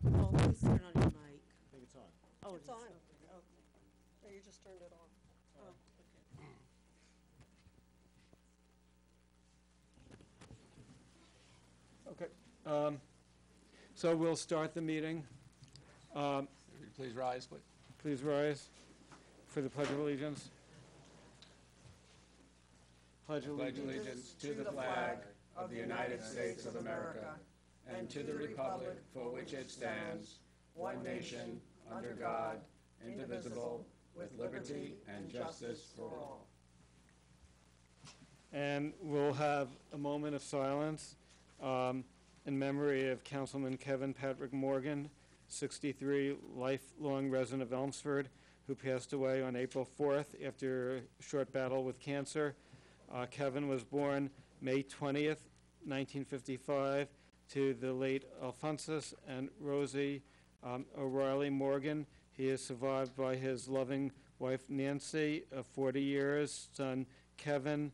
Oh, please turn on your mic. I think it's on. Oh, It's on. okay. Oh, no, you just turned it on. Oh, okay. Okay. So we'll start the meeting. Please rise, please. Please rise for the Pledge of Allegiance. Pledge Allegiance to the flag of the United States of America and to the republic for which it stands, one nation, under God, indivisible, with liberty and justice for all. And we'll have a moment of silence in memory of Councilman Kevin Patrick Morgan, 63, lifelong resident of Elmsford, who passed away on April 4th after a short battle with cancer. Kevin was born May 20th, 1955, to the late Alphonsus and Rosie O'Reilly Morgan. He is survived by his loving wife Nancy of 40 years, son Kevin,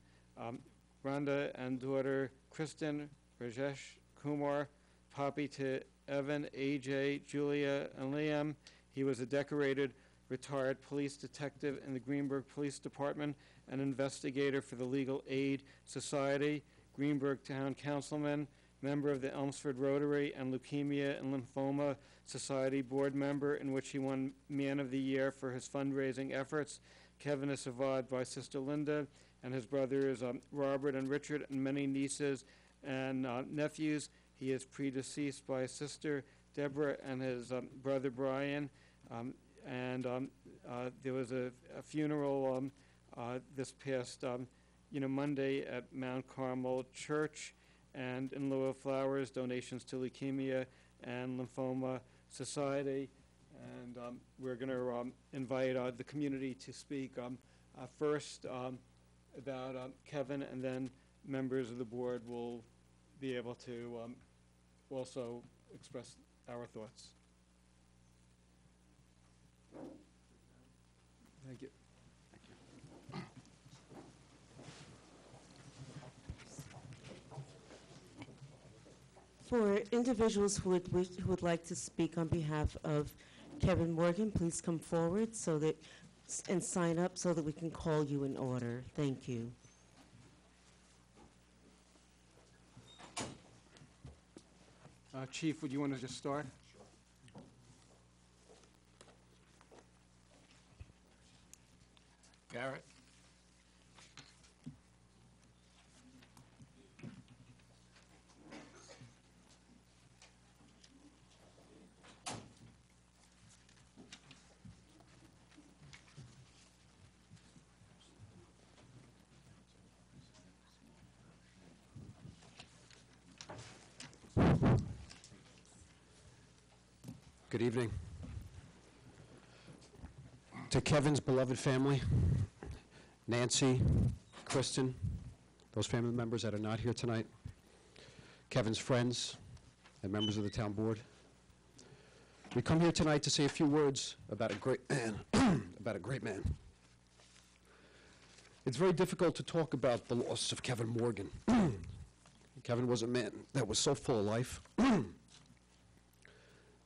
Rhonda, and daughter Kristen, Rajesh Kumar, Poppy to Evan, AJ, Julia, and Liam. He was a decorated retired police detective in the Greenburgh Police Department, an investigator for the Legal Aid Society, Greenburgh Town Councilman, member of the Elmsford Rotary and Leukemia and Lymphoma Society board member, in which he won Man of the Year for his fundraising efforts. Kevin is survived by sister Linda and his brothers Robert and Richard, and many nieces and nephews. He is predeceased by his sister Deborah and his brother Brian. There was a funeral this past Monday at Mount Carmel Church, and in lieu of flowers, donations to Leukemia and Lymphoma Society. And we're going to invite the community to speak first about Kevin, and then members of the board will be able to also express our thoughts. Thank you. For individuals who would like to speak on behalf of Kevin Morgan, please come forward and sign up so that we can call you in order. Thank you. Chief, would you want to just start? Garrett? Good evening. To Kevin's beloved family, Nancy, Kristen, those family members that are not here tonight, Kevin's friends, and members of the town board. We come here tonight to say a few words about a great man, about a great man. It's very difficult to talk about the loss of Kevin Morgan. Kevin was a man that was so full of life,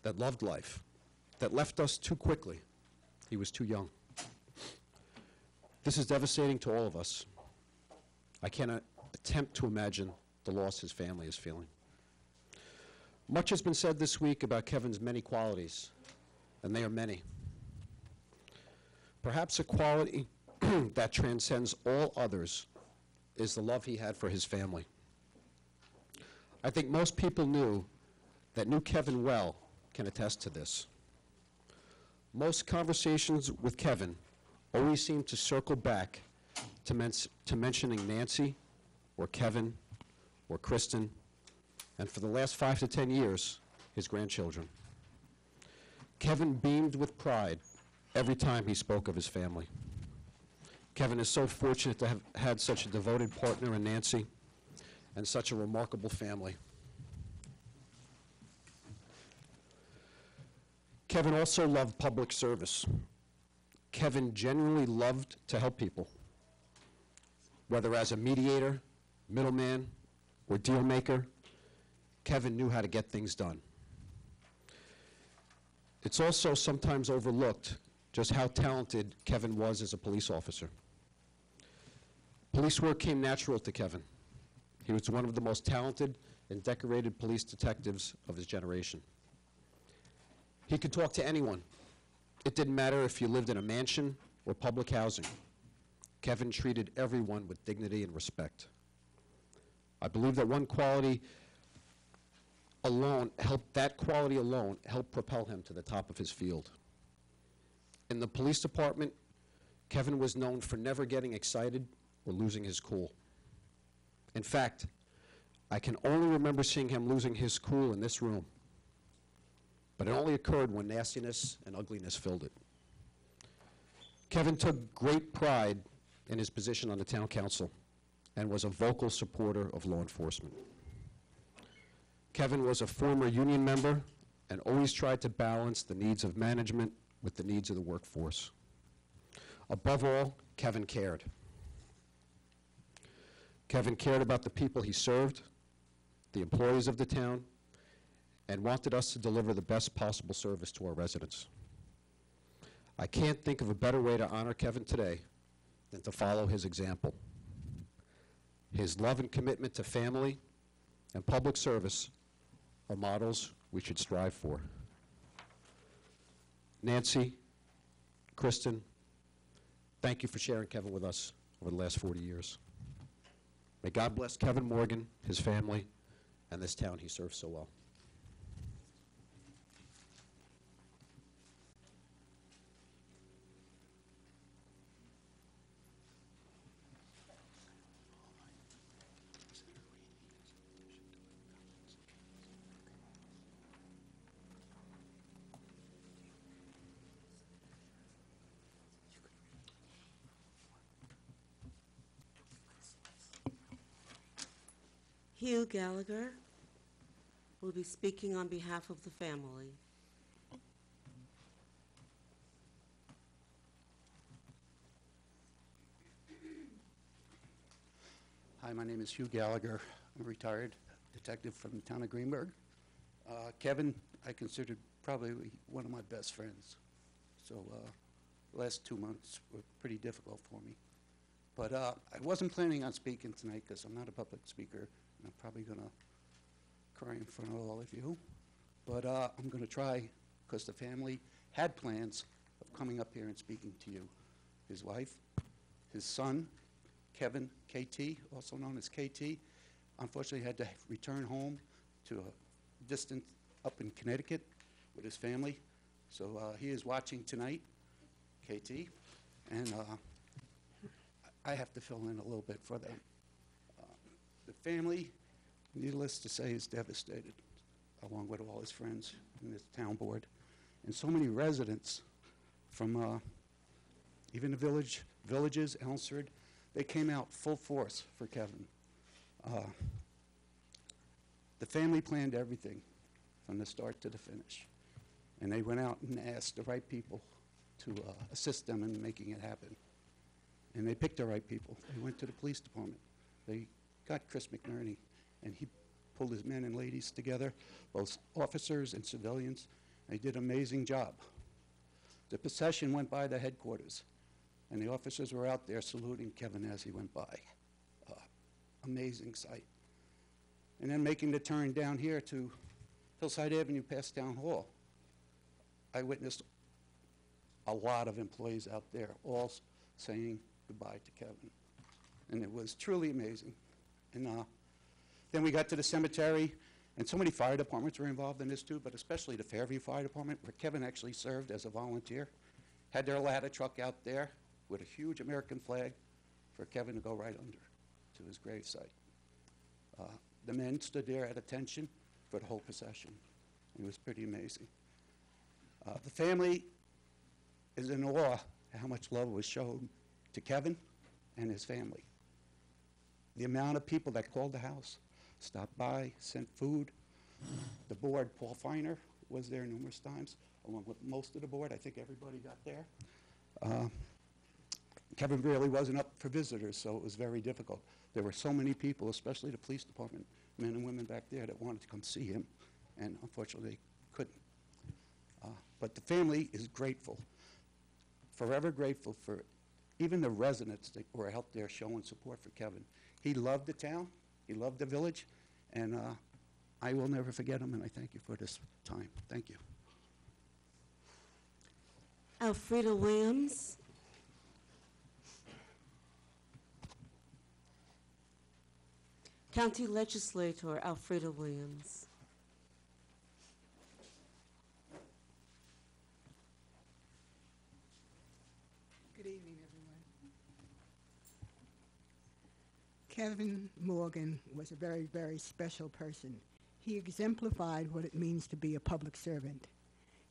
that loved life, that left us too quickly. He was too young. This is devastating to all of us. I cannot attempt to imagine the loss his family is feeling. Much has been said this week about Kevin's many qualities, and they are many. Perhaps a quality that transcends all others is the love he had for his family. I think most people knew Kevin well can attest to this. Most conversations with Kevin always seem to circle back to mentioning Nancy or Kevin or Kristen, and for the last 5 to 10 years, his grandchildren. Kevin beamed with pride every time he spoke of his family. Kevin is so fortunate to have had such a devoted partner in Nancy and such a remarkable family. Kevin also loved public service. Kevin genuinely loved to help people, whether as a mediator, middleman, or deal maker. Kevin knew how to get things done. It's also sometimes overlooked just how talented Kevin was as a police officer. Police work came natural to Kevin. He was one of the most talented and decorated police detectives of his generation. He could talk to anyone. It didn't matter if you lived in a mansion or public housing. Kevin treated everyone with dignity and respect. I believe that quality alone helped propel him to the top of his field. In the police department, Kevin was known for never getting excited or losing his cool. In fact, I can only remember seeing him losing his cool in this room, but it only occurred when nastiness and ugliness filled it. Kevin took great pride in his position on the town council and was a vocal supporter of law enforcement. Kevin was a former union member and always tried to balance the needs of management with the needs of the workforce. Above all, Kevin cared. Kevin cared about the people he served, the employees of the town, and wanted us to deliver the best possible service to our residents. I can't think of a better way to honor Kevin today than to follow his example. His love and commitment to family and public service are models we should strive for. Nancy, Kristen, thank you for sharing Kevin with us over the last 40 years. May God bless Kevin Morgan, his family, and this town he serves so well. Hugh Gallagher will be speaking on behalf of the family. Hi, my name is Hugh Gallagher. I'm a retired detective from the town of Greenburgh. Kevin, I considered probably one of my best friends. So the last 2 months were pretty difficult for me. But I wasn't planning on speaking tonight because I'm not a public speaker, and I'm probably going to cry in front of all of you. But I'm going to try, because the family had plans of coming up here and speaking to you. His wife, his son, Kevin, KT, also known as KT, unfortunately had to return home to a distance up in Connecticut with his family. So he is watching tonight, KT, and I have to fill in a little bit for them. The family, needless to say, is devastated, along with all his friends in this town board. And so many residents from even the villages, Elmsford, they came out full force for Kevin. The family planned everything from the start to the finish. And they went out and asked the right people to assist them in making it happen. And they picked the right people. They went to the police department. They got Chris McNerney, and he pulled his men and ladies together, both officers and civilians. They did an amazing job. The procession went by the headquarters, and the officers were out there saluting Kevin as he went by. Amazing sight. And then making the turn down here to Hillside Avenue past Town Hall, I witnessed a lot of employees out there all saying goodbye to Kevin. And it was truly amazing. And then we got to the cemetery, and so many fire departments were involved in this too, but especially the Fairview Fire Department, where Kevin actually served as a volunteer. Had their ladder truck out there with a huge American flag for Kevin to go right under to his gravesite. The men stood there at attention for the whole procession. It was pretty amazing. The family is in awe at how much love was shown to Kevin and his family. The amount of people that called the house, stopped by, sent food. The board, Paul Feiner, was there numerous times, along with most of the board. I think everybody got there. Kevin really wasn't up for visitors, so it was very difficult. There were so many people, especially the police department, men and women back there that wanted to come see him, and unfortunately they couldn't. But the family is grateful, forever grateful for even the residents that were out there showing support for Kevin. He loved the town, he loved the village, and I will never forget him, and I thank you for this time. Thank you. Alfreda Williams. County Legislator Alfreda Williams. Good evening, everyone. Kevin Morgan was a very, very special person. He exemplified what it means to be a public servant.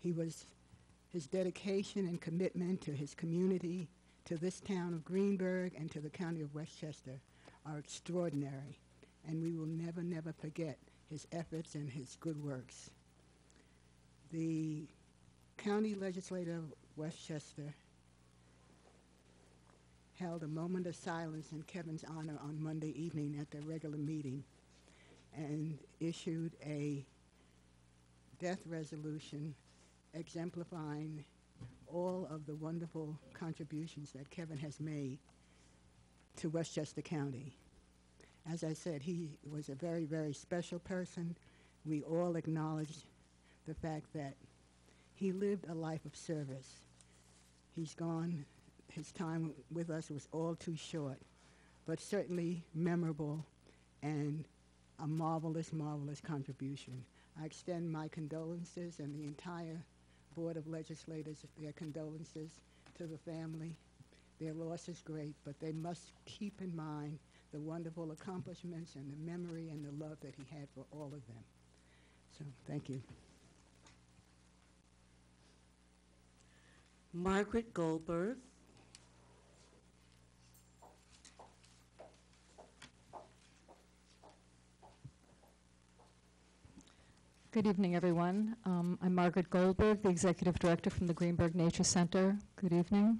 His dedication and commitment to his community, to this town of Greenburgh, and to the county of Westchester are extraordinary, and we will never, never forget his efforts and his good works. The county legislature of Westchester held a moment of silence in Kevin's honor on Monday evening at their regular meeting and issued a death resolution exemplifying all of the wonderful contributions that Kevin has made to Westchester County. As I said, he was a very, very special person. We all acknowledge the fact that he lived a life of service. He's gone. His time with us was all too short, but certainly memorable and a marvelous, marvelous contribution. I extend my condolences and the entire Board of Legislators, their condolences to the family. Their loss is great, but they must keep in mind the wonderful accomplishments and the memory and the love that he had for all of them. So, thank you. Margaret Goldberg. Good evening, everyone. I'm Margaret Goldberg, the Executive Director from the Greenburgh Nature Center. Good evening.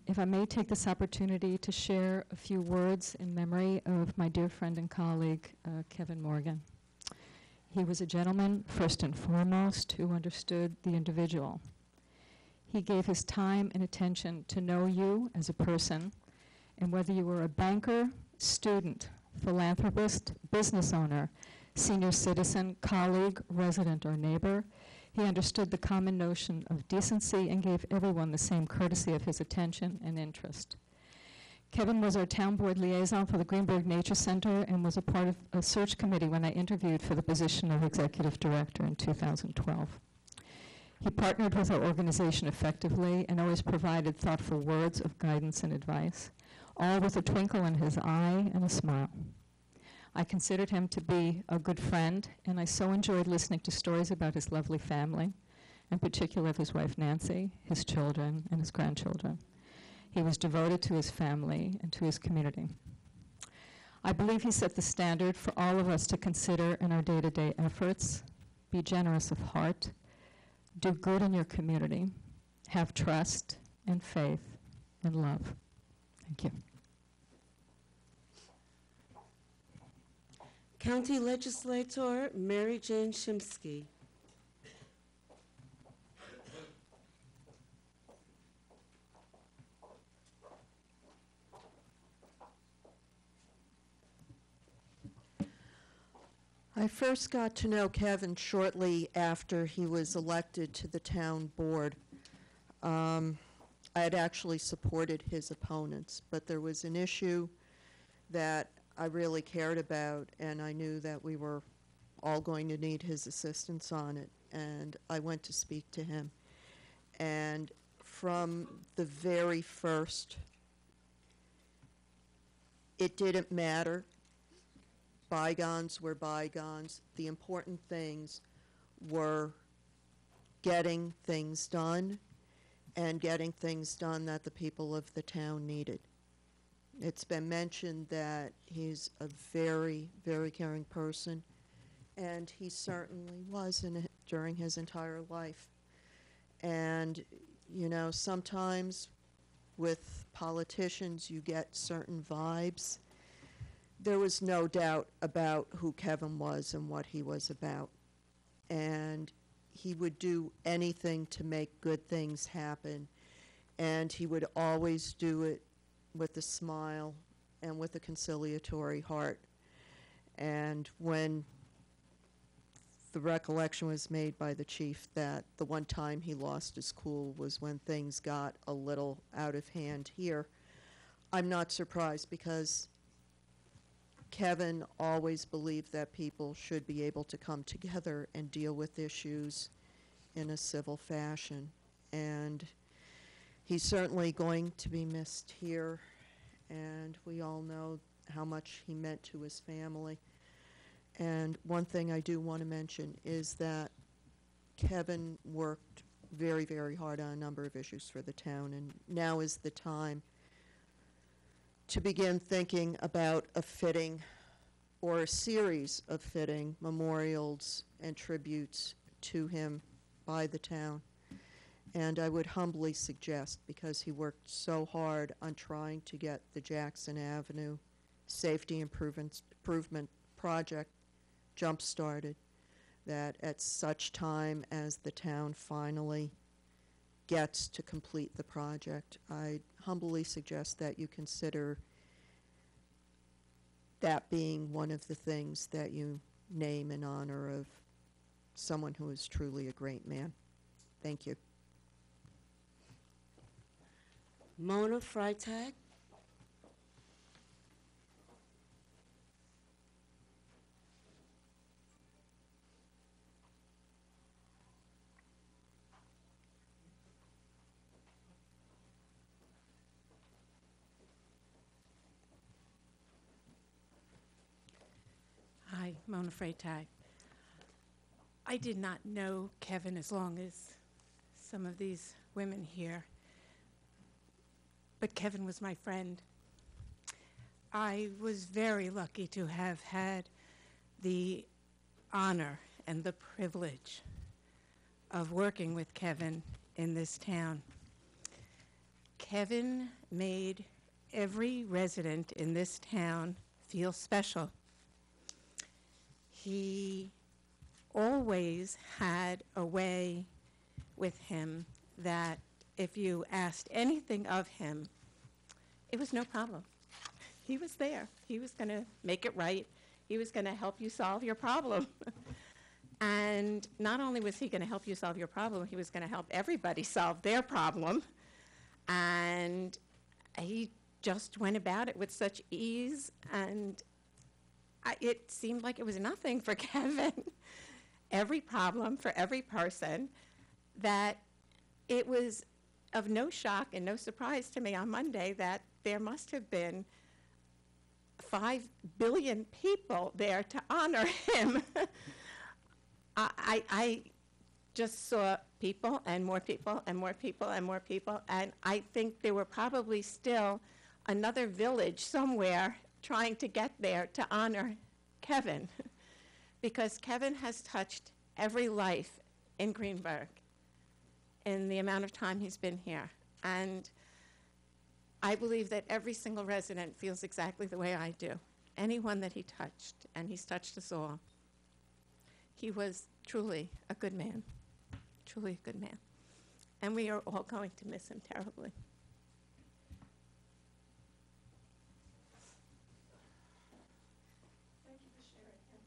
If I may take this opportunity to share a few words in memory of my dear friend and colleague, Kevin Morgan. He was a gentleman, first and foremost, who understood the individual. He gave his time and attention to know you as a person, and whether you were a banker, student, philanthropist, business owner, senior citizen, colleague, resident, or neighbor, he understood the common notion of decency and gave everyone the same courtesy of his attention and interest. Kevin was our town board liaison for the Greenburgh Nature Center and was a part of a search committee when I interviewed for the position of executive director in 2012. He partnered with our organization effectively and always provided thoughtful words of guidance and advice, all with a twinkle in his eye and a smile. I considered him to be a good friend, and I so enjoyed listening to stories about his lovely family, in particular of his wife Nancy, his children, and his grandchildren. He was devoted to his family and to his community. I believe he set the standard for all of us to consider in our day-to-day efforts. Be generous of heart, do good in your community, have trust and faith and love. Thank you. County Legislator Mary Jane Shimsky. I first got to know Kevin shortly after he was elected to the town board. I had actually supported his opponents, but there was an issue that I really cared about, and I knew that we were all going to need his assistance on it, and I went to speak to him. And from the very first, it didn't matter. Bygones were bygones. The important things were getting things done and getting things done that the people of the town needed. It's been mentioned that he's a very, very caring person, and he certainly was during his entire life. And, you know, sometimes with politicians you get certain vibes. There was no doubt about who Kevin was and what he was about. And he would do anything to make good things happen, and he would always do it with a smile and with a conciliatory heart. And when the recollection was made by the chief that the one time he lost his cool was when things got a little out of hand here, I'm not surprised, because Kevin always believed that people should be able to come together and deal with issues in a civil fashion. And he's certainly going to be missed here, and we all know how much he meant to his family. And one thing I do want to mention is that Kevin worked very, very hard on a number of issues for the town, and now is the time to begin thinking about a fitting or a series of fitting memorials and tributes to him by the town. And I would humbly suggest, because he worked so hard on trying to get the Jackson Avenue Safety Improvement Project jump-started, that at such time as the town finally gets to complete the project, I humbly suggest that you consider that being one of the things that you name in honor of someone who is truly a great man. Thank you. Mona Freitag. Hi, Mona Freitag. I did not know Kevin as long as some of these women here, but Kevin was my friend. I was very lucky to have had the honor and the privilege of working with Kevin in this town. Kevin made every resident in this town feel special. He always had a way with him that if you asked anything of him, it was no problem. He was there. He was going to make it right. He was going to help you solve your problem. And not only was he going to help you solve your problem, he was going to help everybody solve their problem. And he just went about it with such ease, and it seemed like it was nothing for Kevin. Every problem for every person, that it was of no shock and no surprise to me on Monday that there must have been 5 billion people there to honor him. I just saw people and more people and more people and more people, and I think there were probably still another village somewhere trying to get there to honor Kevin, because Kevin has touched every life in Greenburgh in the amount of time he's been here. And I believe that every single resident feels exactly the way I do. Anyone that he touched, and he's touched us all. He was truly a good man, truly a good man. And we are all going to miss him terribly. Thank you for sharing him.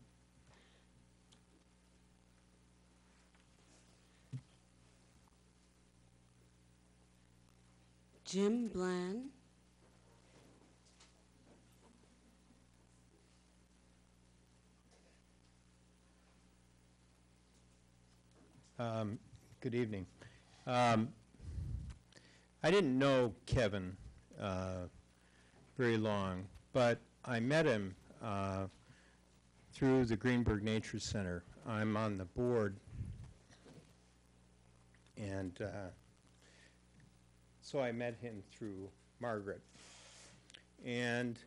Jim Bland. Good evening. I didn't know Kevin very long, but I met him through the Greenburgh Nature Center. I'm on the board, and so I met him through Margaret. And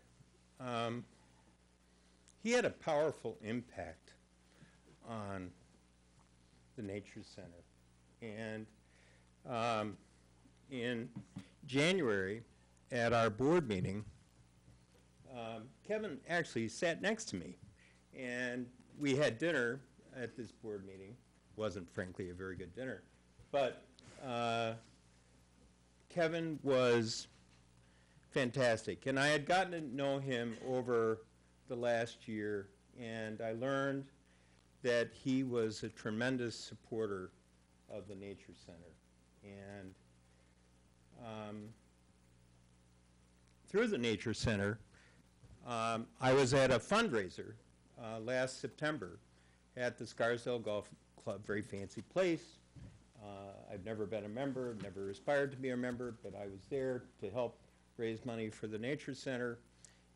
he had a powerful impact on the Nature Center. And in January, at our board meeting, Kevin actually sat next to me. And we had dinner at this board meeting. wasn't frankly a very good dinner. But Kevin was fantastic, and I had gotten to know him over the last year, and I learned that he was a tremendous supporter of the Nature Center. And through the Nature Center, I was at a fundraiser last September at the Scarsdale Golf Club, very fancy place. I've never been a member, never aspired to be a member, but I was there to help raise money for the Nature Center.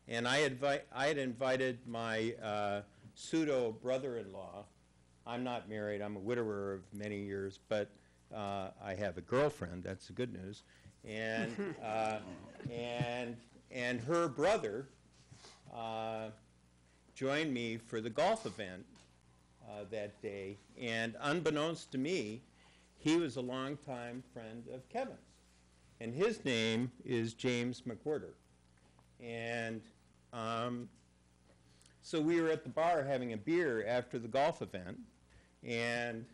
And I had invited my pseudo brother-in-law. I'm not married, I'm a widower of many years, but I have a girlfriend, that's the good news. And, and her brother joined me for the golf event that day. And unbeknownst to me, he was a longtime friend of Kevin's. And his name is James McWhirter. And so we were at the bar having a beer after the golf event, and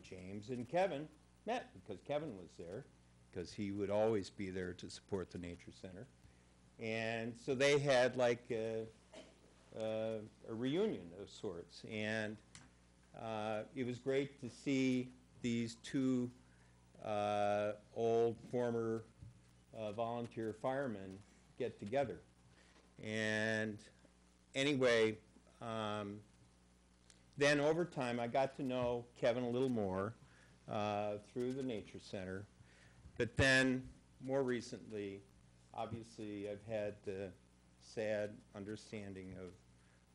James and Kevin met because Kevin was there, because he would always be there to support the Nature Center. And so they had like a reunion of sorts. And it was great to see these two old former volunteer firemen get together. And anyway, then over time I got to know Kevin a little more through the Nature Center. But then more recently, obviously I've had the sad understanding of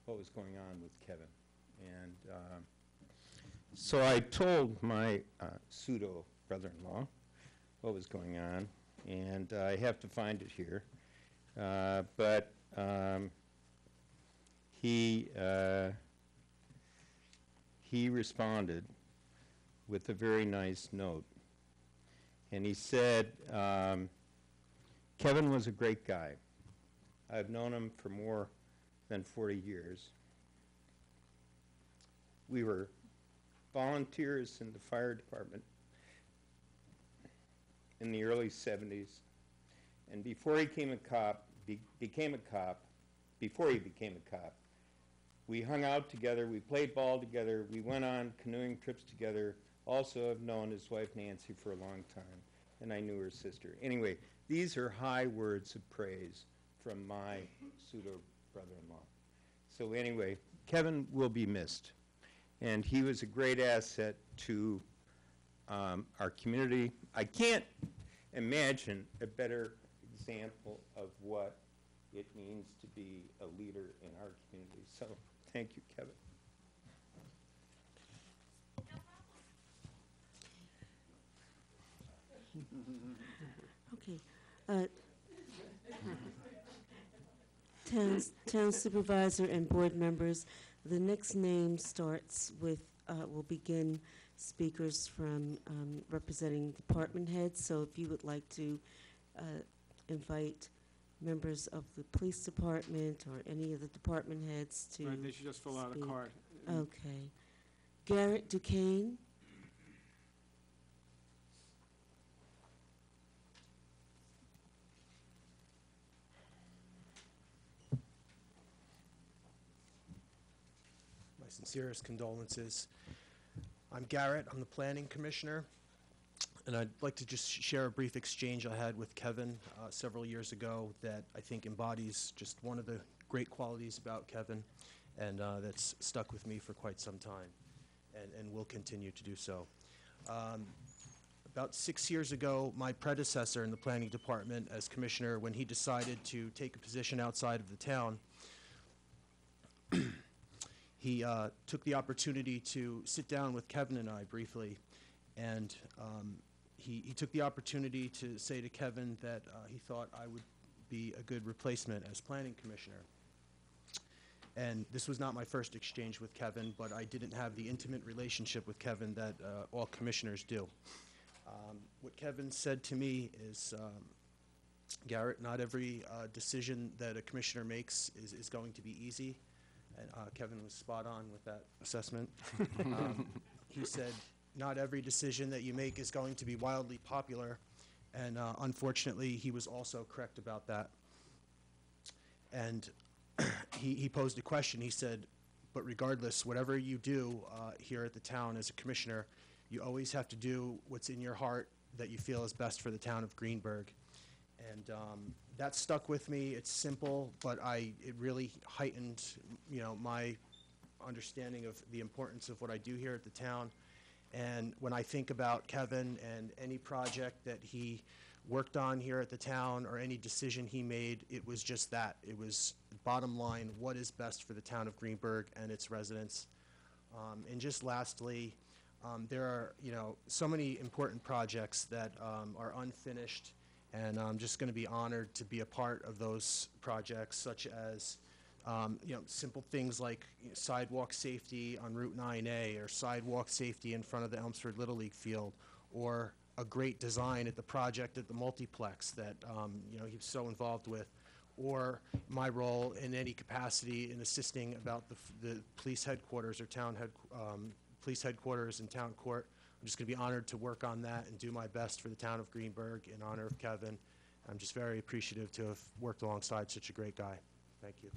what was going on with Kevin. And so I told my pseudo brother-in-law what was going on, and I have to find it here. But he responded with a very nice note. And he said, Kevin was a great guy. I've known him for more than 40 years. We were volunteers in the fire department in the early 70s. And before he became a cop, we hung out together, we played ball together, we went on canoeing trips together. Also, I've known his wife Nancy for a long time, and I knew her sister. Anyway, these are high words of praise from my pseudo brother-in-law. So anyway, Kevin will be missed, and he was a great asset to our community. I can't imagine a better example of what it means to be a leader in our community. So thank you, Kevin. Okay. Town supervisor and board members, the next name starts with, will begin speakers from representing department heads. So if you would like to invite members of the police department or any of the department heads to Right, they should just fill out a speak. card. Okay. Garrett Duquesne. My sincerest condolences. I'm Garrett. I'm the planning commissioner, and I'd like to just share a brief exchange I had with Kevin several years ago that I think embodies just one of the great qualities about Kevin, and that's stuck with me for quite some time, and will continue to do so. About 6 years ago, my predecessor in the planning department as commissioner, when he decided to take a position outside of the town, he took the opportunity to sit down with Kevin and I briefly, and he took the opportunity to say to Kevin that he thought I would be a good replacement as planning commissioner. And this was not my first exchange with Kevin, but I didn't have the intimate relationship with Kevin that all commissioners do. What Kevin said to me is, Garrett, not every decision that a commissioner makes is going to be easy. And Kevin was spot on with that assessment. he said, not every decision that you make is going to be wildly popular, and unfortunately, he was also correct about that. And he posed a question. He said, but regardless, whatever you do here at the town as a commissioner, you always have to do what's in your heart that you feel is best for the town of Greenburgh. And that stuck with me. It's simple, but it really heightened, my understanding of the importance of what I do here at the town. And when I think about Kevin and any project that he worked on here at the town or any decision he made, it was just that. It was bottom line, what is best for the town of Greenburgh and its residents. And just lastly, there are, so many important projects that are unfinished, and I'm just going to be honored to be a part of those projects, such as simple things like sidewalk safety on Route 9A, or sidewalk safety in front of the Elmsford Little League field, or a great design at the project at the multiplex that he's so involved with, or my role in any capacity in assisting about the police headquarters or police headquarters and town court. I'm just going to be honored to work on that and do my best for the town of Greenburgh in honor of Kevin. I'm just very appreciative to have worked alongside such a great guy. Thank you.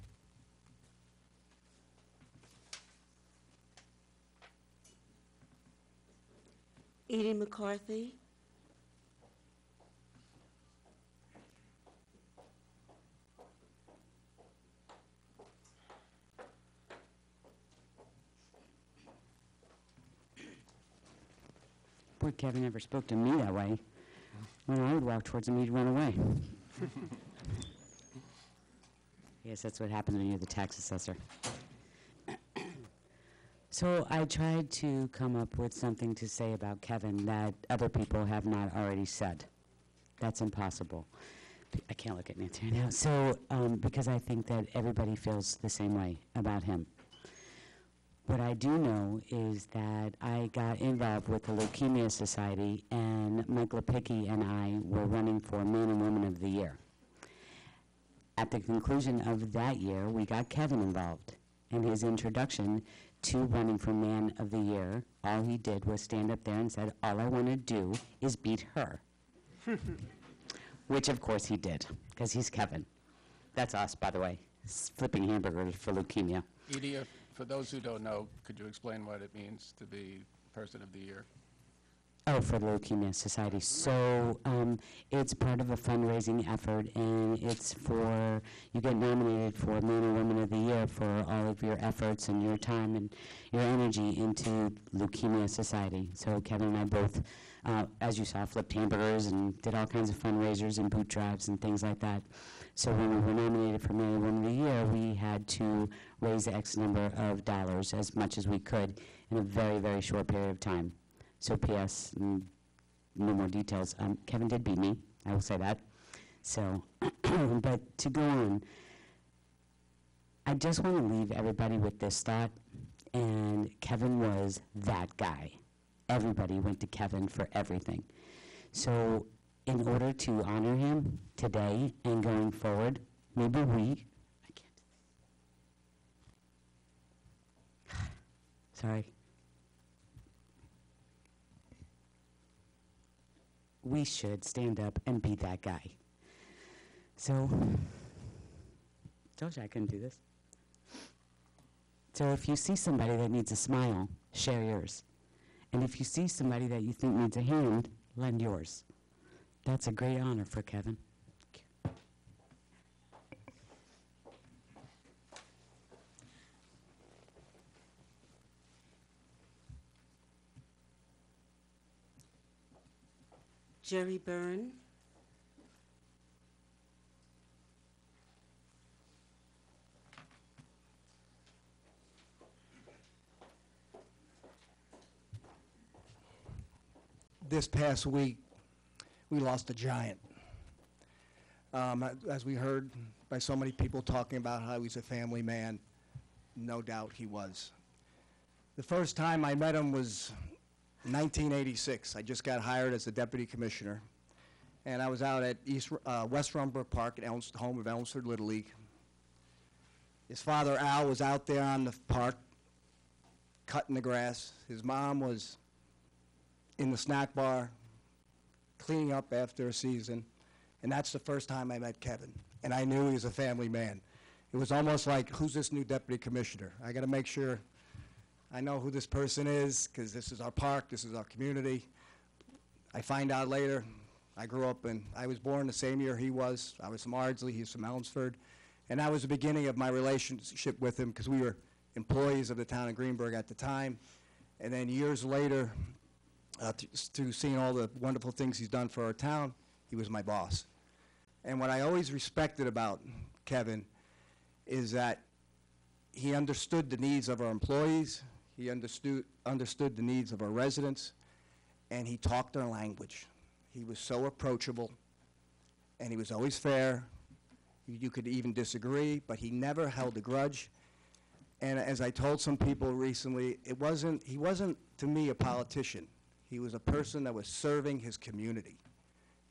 Edie McCarthy. Poor Kevin never spoke to me that way. When I would walk towards him, he'd run away. Yes, that's what happens when you're the tax assessor. So I tried to come up with something to say about Kevin that other people have not already said. That's impossible. I can't look at Nancy right now. So, because I think that everybody feels the same way about him. What I do know is that I got involved with the Leukemia Society, and Mike Lepicki and I were running for Man and Woman of the Year. At the conclusion of that year, we got Kevin involved, and his introduction to running for Man of the Year, all he did was stand up there and said, all I want to do is beat her. Which, of course, he did, because he's Kevin. That's us, by the way, flipping hamburgers for leukemia. Edie, for those who don't know, could you explain what it means to be Person of the Year? Oh, for the Leukemia Society. So it's part of a fundraising effort, and it's for, you get nominated for Man or Woman of the Year for all of your efforts and your time and your energy into Leukemia Society. So Kevin and I both, as you saw, flipped hamburgers and did all kinds of fundraisers and boot drives and things like that. So when we were nominated for Man or Woman of the Year, we had to raise X number of dollars, as much as we could, in a very, very short period of time. So P.S., no more details. Kevin did beat me, I will say that. So, but to go on, I just want to leave everybody with this thought, and Kevin was that guy. Everybody went to Kevin for everything. So in order to honor him today and going forward, maybe we should stand up and be that guy. So, told you I couldn't do this. So if you see somebody that needs a smile, share yours. And if you see somebody that you think needs a hand, lend yours. That's a great honor for Kevin. Jerry Byrne. This past week, we lost a giant. As we heard by so many people talking about how he's a family man, no doubt he was. The first time I met him was 1986. I just got hired as a deputy commissioner, and I was out at West Runbrook Park at home of Elmsford Little League. His father, Al, was out there on the park cutting the grass. His mom was in the snack bar cleaning up after a season. And that's the first time I met Kevin. And I knew he was a family man. It was almost like, who's this new deputy commissioner? I got to make sure I know who this person is, because this is our park, this is our community. I find out later, I grew up and I was born the same year he was. I was from Ardsley, he's from Elmsford. And that was the beginning of my relationship with him, because we were employees of the town of Greenburgh at the time. And then years later, through seeing all the wonderful things he's done for our town, he was my boss. And what I always respected about Kevin is that he understood the needs of our employees, he understood the needs of our residents, and he talked our language. He was so approachable, and he was always fair. You could even disagree, but he never held a grudge. And as I told some people recently, he wasn't, to me, a politician. He was a person that was serving his community.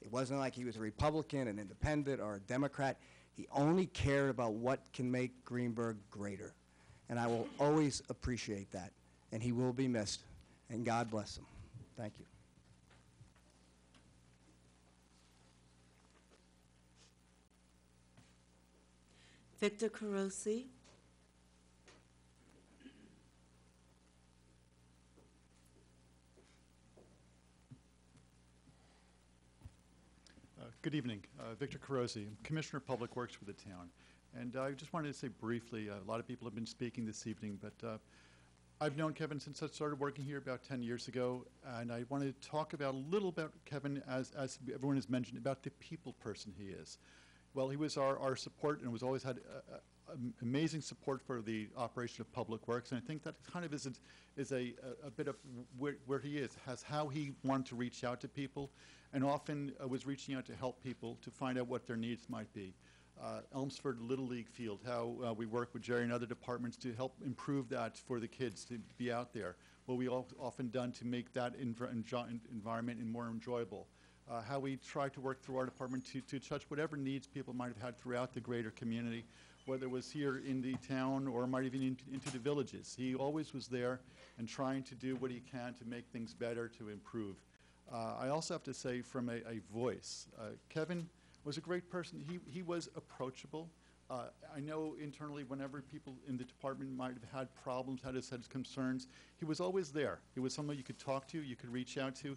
It wasn't like he was a Republican, an independent, or a Democrat. He only cared about what can make Greenburgh greater. And I will always appreciate that. And he will be missed. And God bless him. Thank you. Victor Carosi. Good evening. Victor Carosi, Commissioner of Public Works for the town. And I just wanted to say briefly, a lot of people have been speaking this evening, but I've known Kevin since I started working here about 10 years ago, and I wanted to talk about a little about Kevin, as everyone has mentioned, about the people person he is. Well, he was our support and was always had amazing support for the operation of Public Works, and I think that kind of is a bit of where he is, has how he wanted to reach out to people, and often was reaching out to help people to find out what their needs might be. Elmsford Little League Field, how we work with Jerry and other departments to help improve that for the kids to be out there. What we often done to make that environment more enjoyable. How we try to work through our department to touch whatever needs people might have had throughout the greater community, whether it was here in the town or might even into the villages. He always was there and trying to do what he can to make things better, to improve. I also have to say, from a voice, Kevin was a great person. He was approachable. I know internally, whenever people in the department might have had problems, had his concerns, he was always there. He was someone you could talk to, you could reach out to.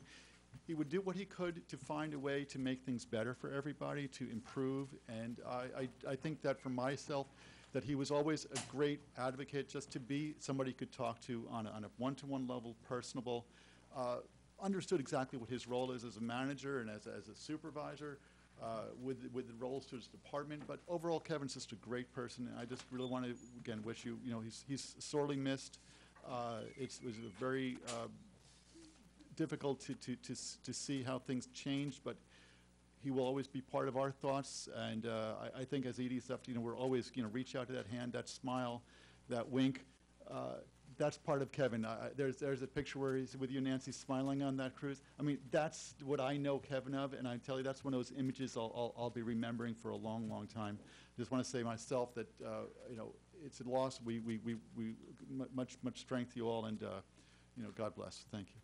He would do what he could to find a way to make things better for everybody, to improve. And I think that for myself, that he was always a great advocate, just to be somebody you could talk to on a one-to-one level, personable. Understood exactly what his role is as a manager and as a supervisor, with the roles to his department. But overall, Kevin's just a great person, and I just really want to, again, wish you, he's sorely missed. It was a very difficult to see how things changed, but he will always be part of our thoughts. And I think, as Edie said, we're always, reach out to that hand, that smile, that wink. That's part of Kevin. There's a picture where he's with you, Nancy, smiling on that cruise. I mean, that's what I know Kevin of, and I tell you, that's one of those images I'll be remembering for a long, long time. Just want to say myself that it's a loss. We much strength to you all, and God bless. Thank you.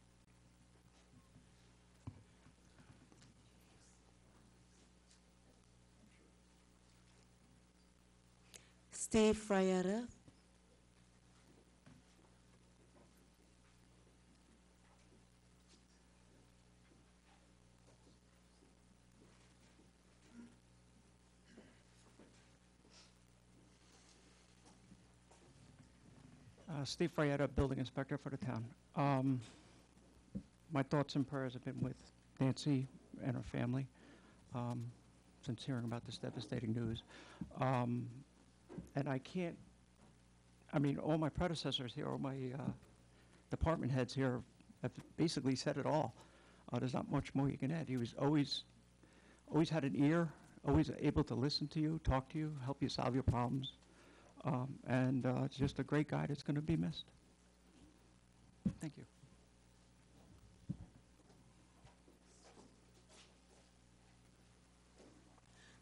Steve Frietta. Steve Frietta, building inspector for the town. My thoughts and prayers have been with Nancy and her family since hearing about this devastating news. And all my predecessors here, all my department heads here have basically said it all. There's not much more you can add. He was always had an ear, always able to listen to you, talk to you, help you solve your problems. And just a great guy that's going to be missed. Thank you.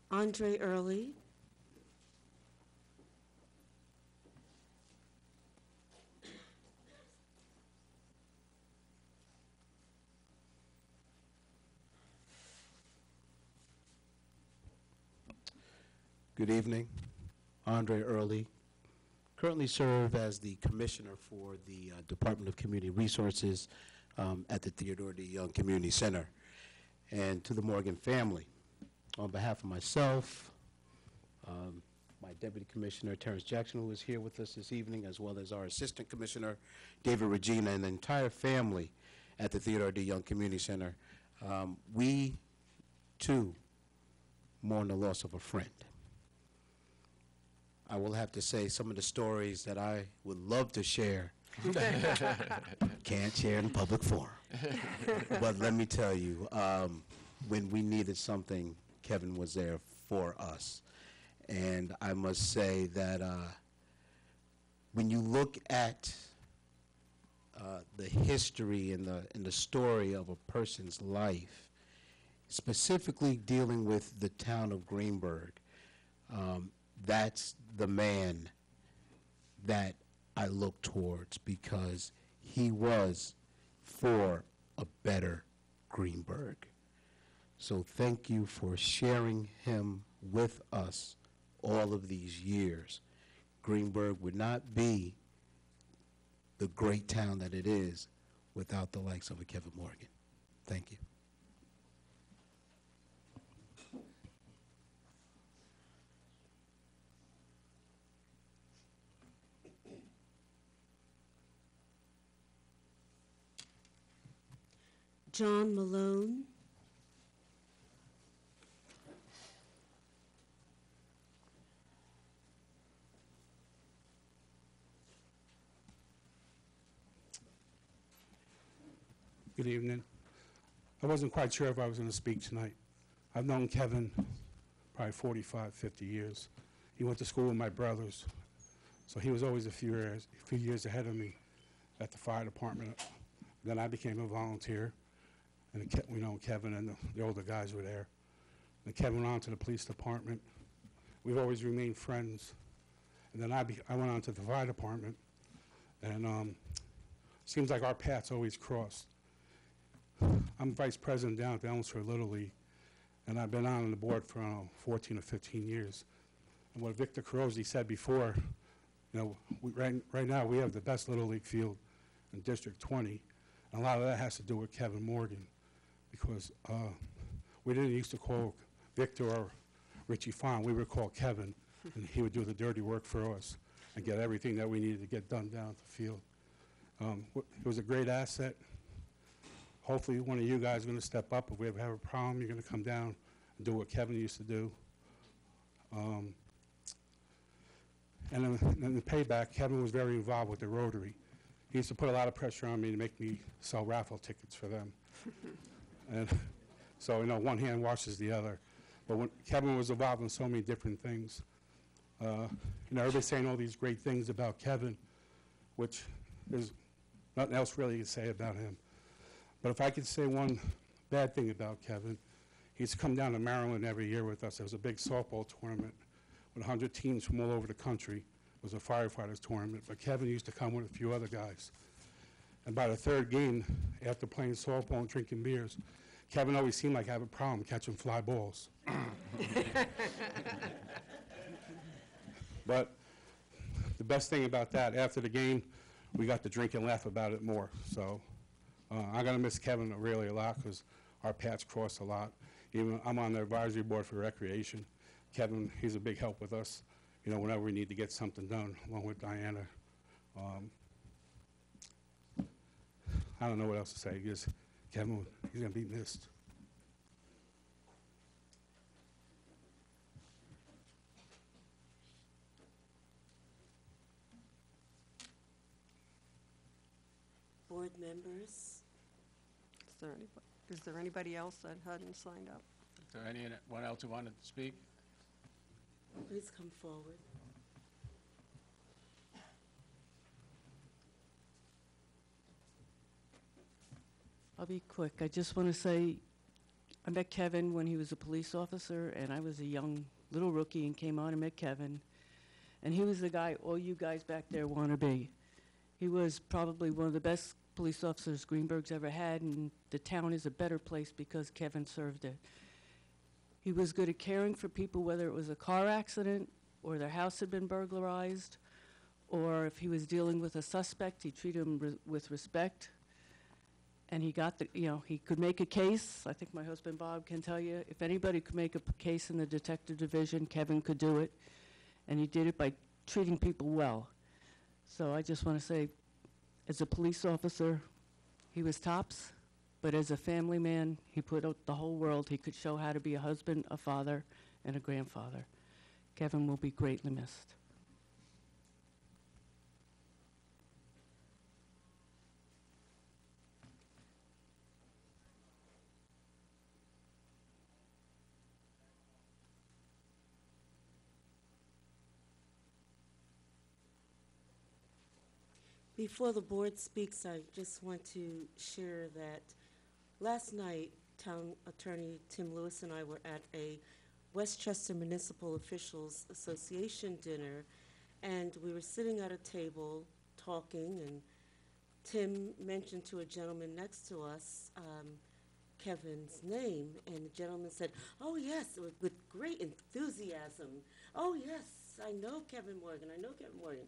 Andre Early. Good evening. Andre Early. Currently serve as the Commissioner for the Department of Community Resources at the Theodore D. Young Community Center. And to the Morgan family, on behalf of myself, my Deputy Commissioner Terrence Jackson, who is here with us this evening, as well as our Assistant Commissioner David Regina, and the entire family at the Theodore D. Young Community Center, we, too, mourn the loss of a friend. I will have to say some of the stories that I would love to share, can't share in public forum. But let me tell you, when we needed something, Kevin was there for us. And I must say that when you look at the history and the story of a person's life, specifically dealing with the town of Greenburgh, that's the man that I look towards, because he was for a better Greenburgh. So thank you for sharing him with us all of these years. Greenburgh would not be the great town that it is without the likes of a Kevin Morgan. Thank you. John Malone. Good evening. I wasn't quite sure if I was going to speak tonight. I've known Kevin probably 45, 50 years. He went to school with my brothers, so he was always a few years ahead of me at the fire department. Then I became a volunteer, and we know Kevin and the older guys were there. And Kevin went on to the police department. We've always remained friends. And then I went on to the fire department, and seems like our paths always crossed. I'm vice president down at the Elmsford Little League, and I've been on the board for 14 or 15 years. And what Victor Carosi said before, you know, right now we have the best Little League field in District 20, and a lot of that has to do with Kevin Morgan, because we didn't used to call Victor or Richie Fon, we would call Kevin, and he would do the dirty work for us and get everything that we needed to get done down at the field. It was a great asset. Hopefully one of you guys is going to step up. If we ever have a problem, you're going to come down and do what Kevin used to do. And then the payback, Kevin was very involved with the Rotary. He used to put a lot of pressure on me to make me sell raffle tickets for them. And so, you know, one hand washes the other. But when Kevin was involved in so many different things, you know, everybody's saying all these great things about Kevin, which there's nothing else really to say about him. But if I could say one bad thing about Kevin, he's come down to Maryland every year with us. There was a big softball tournament with 100 teams from all over the country. It was a firefighters tournament, but Kevin used to come with a few other guys. And by the third game, after playing softball and drinking beers, Kevin always seemed like he had a problem catching fly balls. But the best thing about that, after the game, we got to drink and laugh about it more. So I'm going to miss Kevin really a lot, because our paths cross a lot. Even I'm on the advisory board for recreation. Kevin, he's a big help with us, you know, whenever we need to get something done, along with Diana. I don't know what else to say, because Kevin, he's going to be missed. Board members. Is there anybody else that hadn't signed up? Is there anyone else who wanted to speak? Please come forward. I'll be quick. I just want to say I met Kevin when he was a police officer, and I was a young little rookie and came on and met Kevin. And he was the guy all you guys back there want to be. He was probably one of the best police officers Greenburgh's ever had, and the town is a better place because Kevin served it. He was good at caring for people, whether it was a car accident or their house had been burglarized, or if he was dealing with a suspect, he treated him with respect. And he got the, he could make a case. I think my husband Bob can tell you, if anybody could make a case in the detective division, Kevin could do it. And he did it by treating people well. So I just want to say, as a police officer, he was tops. But as a family man, he put out the whole world. He could show how to be a husband, a father, and a grandfather. Kevin will be greatly missed. Before the board speaks, I just want to share that last night, Town Attorney Tim Lewis and I were at a Westchester Municipal Officials Association dinner, and we were sitting at a table talking, and Tim mentioned to a gentleman next to us Kevin's name, and the gentleman said, "Oh, yes," with great enthusiasm. "Oh, yes, I know Kevin Morgan, I know Kevin Morgan."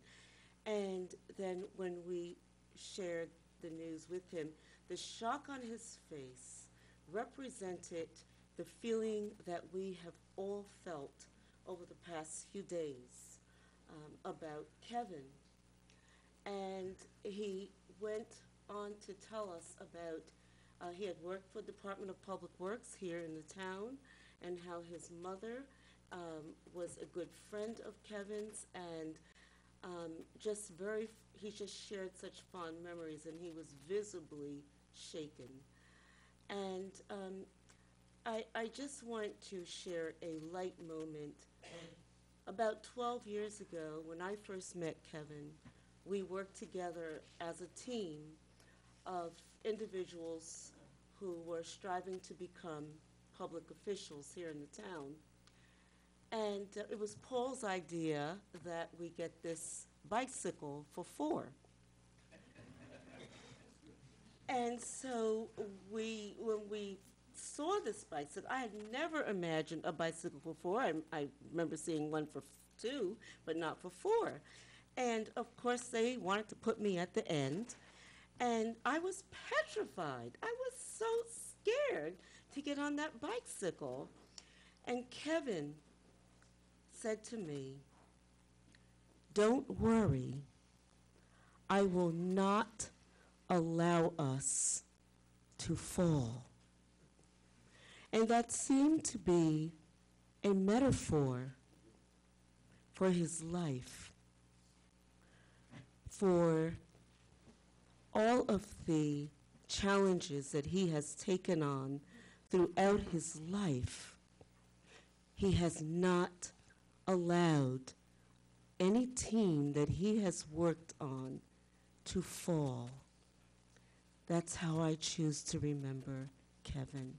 And then when we shared the news with him, the shock on his face represented the feeling that we have all felt over the past few days about Kevin. And he went on to tell us about, he had worked for the Department of Public Works here in the town, and how his mother was a good friend of Kevin's, and he just shared such fond memories, and he was visibly shaken. And I just want to share a light moment. About 12 years ago, when I first met Kevin, we worked together as a team of individuals who were striving to become public officials here in the town. And it was Paul's idea that we get this bicycle for $4. And so when we saw this bicycle, I had never imagined a bicycle for $4. I remember seeing one for $2, but not for $4. And of course, they wanted to put me at the end. And I was petrified. I was so scared to get on that bicycle. And Kevin said to me, "Don't worry, I will not allow us to fall." And that seemed to be a metaphor for his life, for all of the challenges that he has taken on throughout his life. He has not allowed any team that he has worked on to fall. That's how I choose to remember Kevin.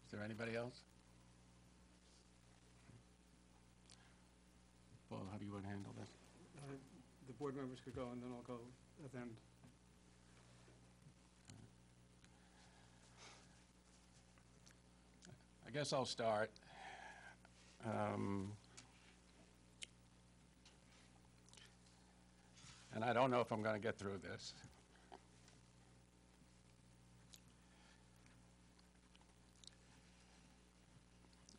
Is there anybody else? Paul, how do you want to handle this? The board members could go, and then I'll go at the end. I guess I'll start. And I don't know if I'm going to get through this.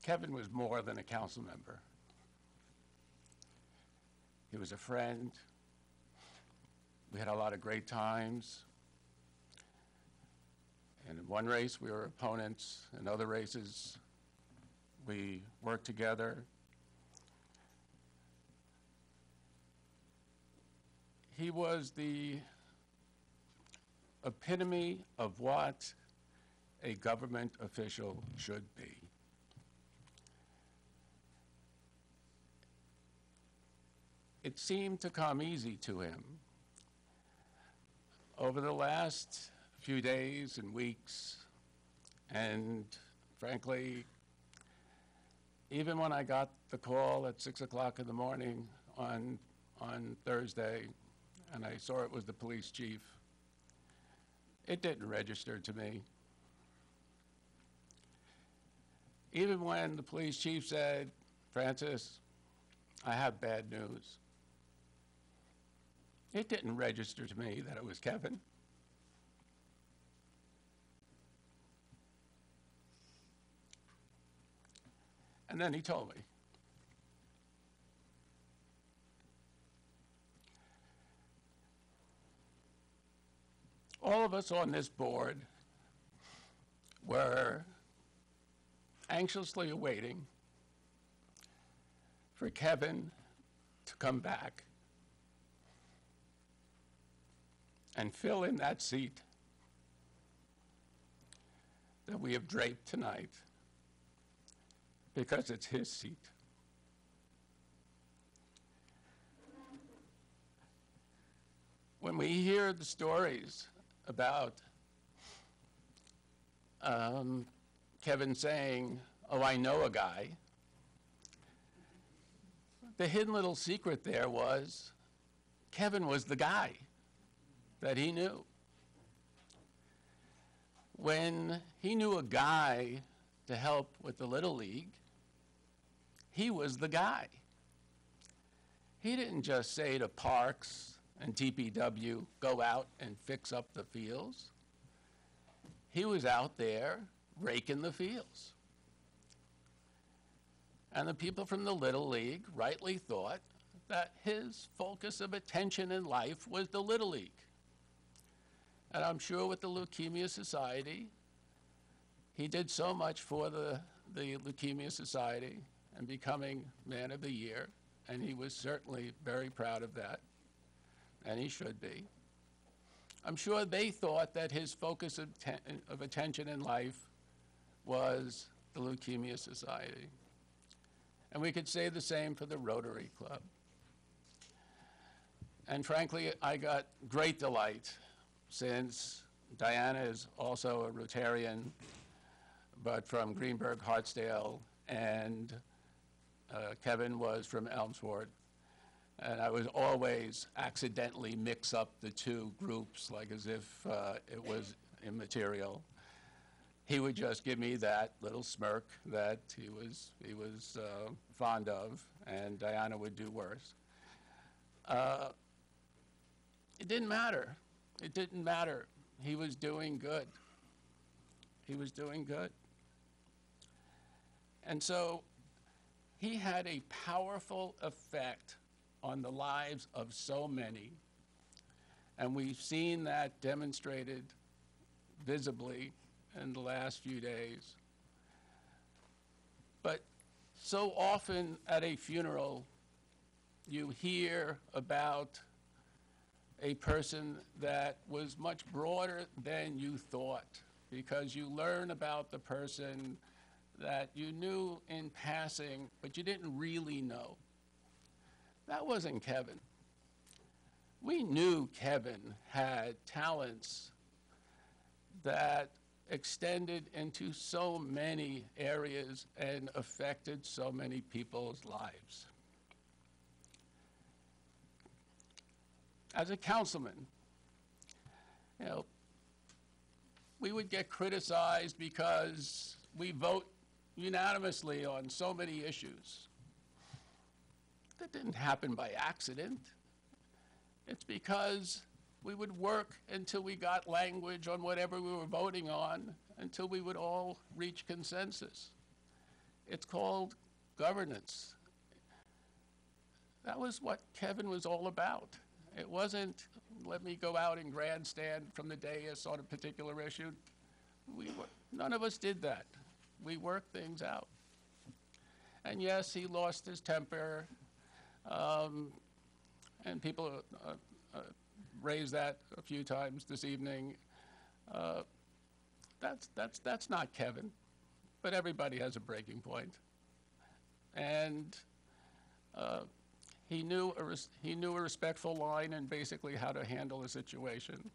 Kevin was more than a council member. He was a friend. We had a lot of great times. And in one race, we were opponents. In other races, we worked together. He was the epitome of what a government official should be. It seemed to come easy to him. Over the last few days and weeks, and frankly, even when I got the call at 6 o'clock in the morning on Thursday, and I saw it was the police chief, It didn't register to me. Even when the police chief said, "Francis, I have bad news," it didn't register to me that it was Kevin. And then he told me. All of us on this board were anxiously awaiting for Kevin to come back and fill in that seat that we have draped tonight, because it's his seat. When we hear the stories about Kevin saying, "Oh, I know a guy," the hidden little secret there was Kevin was the guy that he knew. When he knew a guy to help with the Little League, he was the guy. He didn't just say to Parks and DPW, "Go out and fix up the fields." He was out there raking the fields. And the people from the Little League rightly thought that his focus of attention in life was the Little League. And I'm sure with the Leukemia Society, he did so much for the Leukemia Society and becoming Man of the Year, and he was certainly very proud of that, and he should be. I'm sure they thought that his focus of attention in life was the Leukemia Society. And we could say the same for the Rotary Club. And frankly, I got great delight, since Diana is also a Rotarian, but from Greenburgh, Hartsdale, and Kevin was from Elmsford. And I would always accidentally mix up the two groups, like as if it was immaterial. He would just give me that little smirk that he was fond of, and Diana would do worse. It didn't matter. It didn't matter. He was doing good. He was doing good. And so he had a powerful effect on the lives of so many. And we've seen that demonstrated visibly in the last few days. But so often at a funeral, you hear about a person that was much broader than you thought, because you learn about the person that you knew in passing, but you didn't really know. That wasn't Kevin. We knew Kevin had talents that extended into so many areas and affected so many people's lives. As a councilman, you know, we would get criticized because we vote unanimously on so many issues. That didn't happen by accident. It's because we would work until we got language on whatever we were voting on, until we would all reach consensus. It's called governance. That was what Kevin was all about. It wasn't, let me go out and grandstand from the dais on a particular issue. None of us did that. We worked things out. And yes, he lost his temper, and people raised that a few times this evening. That's not Kevin, but everybody has a breaking point. And he knew a respectful line and basically how to handle a situation,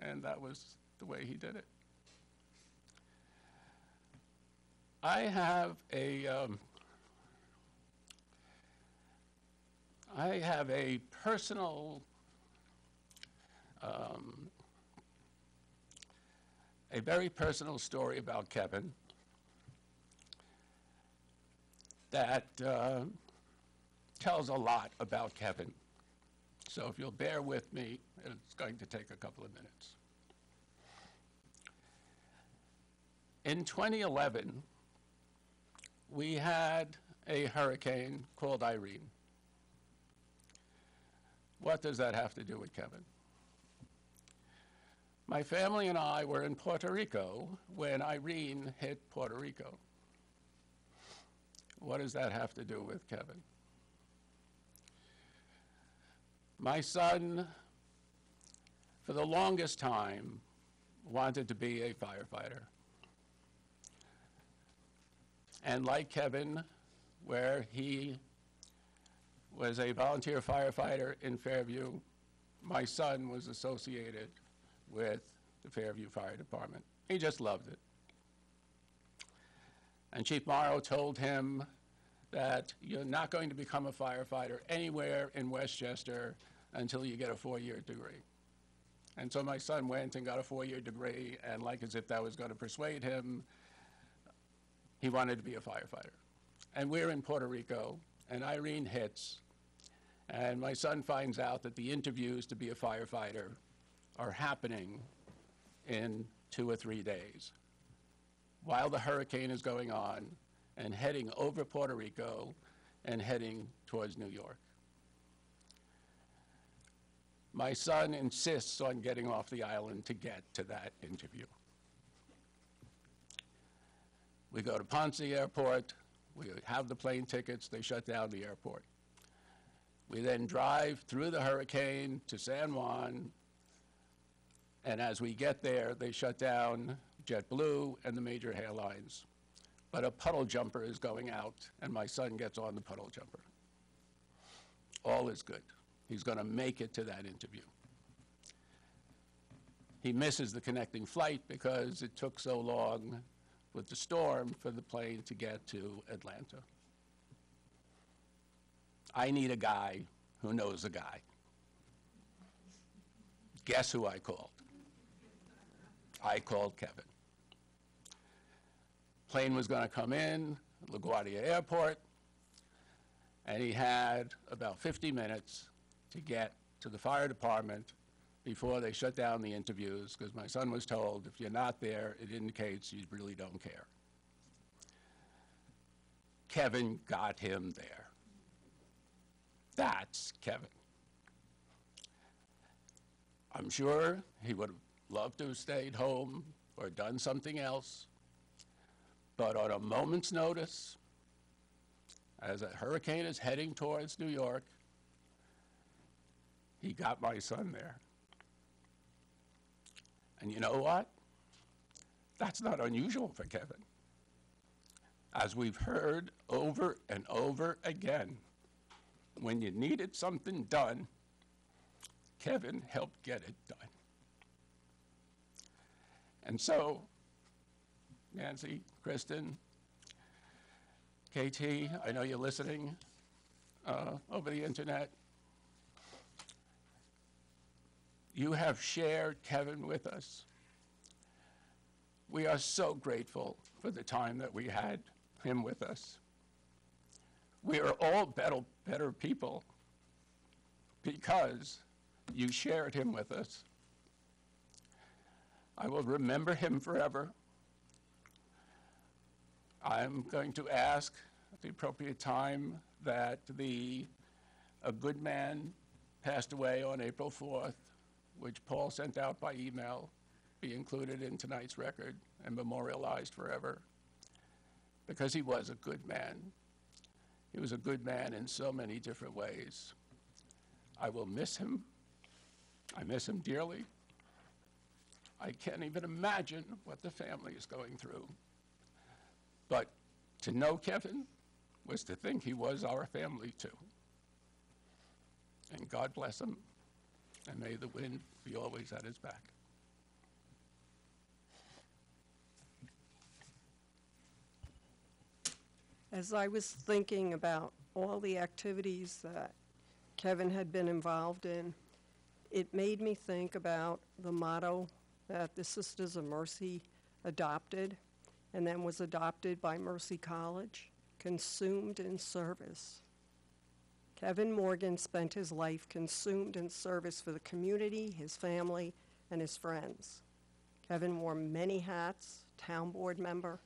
and that was the way he did it. I have a personal a very personal story about Kevin that tells a lot about Kevin. So if you'll bear with me, it's going to take a couple of minutes. In 2011, we had a hurricane called Irene. What does that have to do with Kevin? My family and I were in Puerto Rico when Irene hit Puerto Rico. What does that have to do with Kevin? My son, for the longest time, wanted to be a firefighter. And like Kevin, where he was a volunteer firefighter in Fairview, my son was associated with the Fairview Fire Department. He just loved it. And Chief Morrow told him that you're not going to become a firefighter anywhere in Westchester until you get a 4-year degree. And so my son went and got a 4-year degree, and like as if that was going to persuade him, he wanted to be a firefighter. And we're in Puerto Rico, and Irene hits, and my son finds out that the interviews to be a firefighter are happening in 2 or 3 days while the hurricane is going on and heading over Puerto Rico and heading towards New York. My son insists on getting off the island to get to that interview. We go to Ponce Airport, we have the plane tickets, they shut down the airport. We then drive through the hurricane to San Juan, and as we get there, they shut down JetBlue and the major airlines. But a puddle jumper is going out, and my son gets on the puddle jumper. All is good. He's going to make it to that interview. He misses the connecting flight because it took so long with the storm for the plane to get to Atlanta. I need a guy who knows a guy. Guess who I called? I called Kevin. Plane was going to come in, LaGuardia Airport, and he had about 50 minutes to get to the fire department before they shut down the interviews, because my son was told, if you're not there, it indicates you really don't care. Kevin got him there. That's Kevin. I'm sure he would have loved to have stayed home or done something else, but on a moment's notice, as a hurricane is heading towards New York, he got my son there. And you know what? That's not unusual for Kevin. As we've heard over and over again, when you needed something done, Kevin helped get it done. And so, Nancy, Kristen, KT, I know you're listening over the internet. You have shared Kevin with us. We are so grateful for the time that we had him with us. We are all better people because you shared him with us. I will remember him forever. I'm going to ask at the appropriate time that a good man passed away on April 4th, which Paul sent out by email, be included in tonight's record and memorialized forever, because he was a good man. He was a good man in so many different ways. I will miss him. I miss him dearly. I can't even imagine what the family is going through. But to know Kevin was to think he was our family too. And God bless him, and may the wind be always at his back. As I was thinking about all the activities that Kevin had been involved in, it made me think about the motto that the Sisters of Mercy adopted and then was adopted by Mercy College, consumed in service. Kevin Morgan spent his life consumed in service for the community, his family, and his friends. Kevin wore many hats: town board member,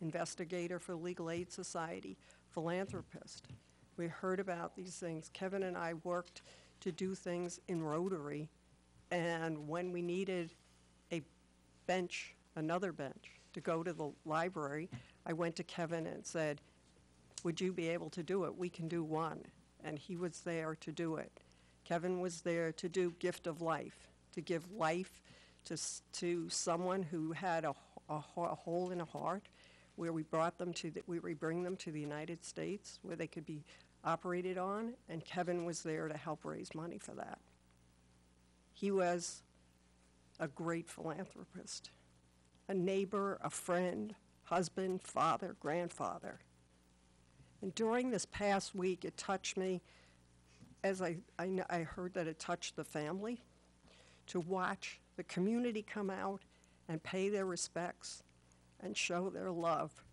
investigator for Legal Aid Society, philanthropist. We heard about these things. Kevin and I worked to do things in Rotary, and when we needed a bench, another bench, to go to the library, I went to Kevin and said, would you be able to do it? We can do one. And he was there to do it. Kevin was there to do Gift of Life, to give life to someone who had a hole in a heart, where we brought them to, we bring them to the United States, where they could be operated on, and Kevin was there to help raise money for that. He was a great philanthropist, a neighbor, a friend, husband, father, grandfather. And during this past week, it touched me, as I heard that it touched the family, to watch the community come out and pay their respects and show their love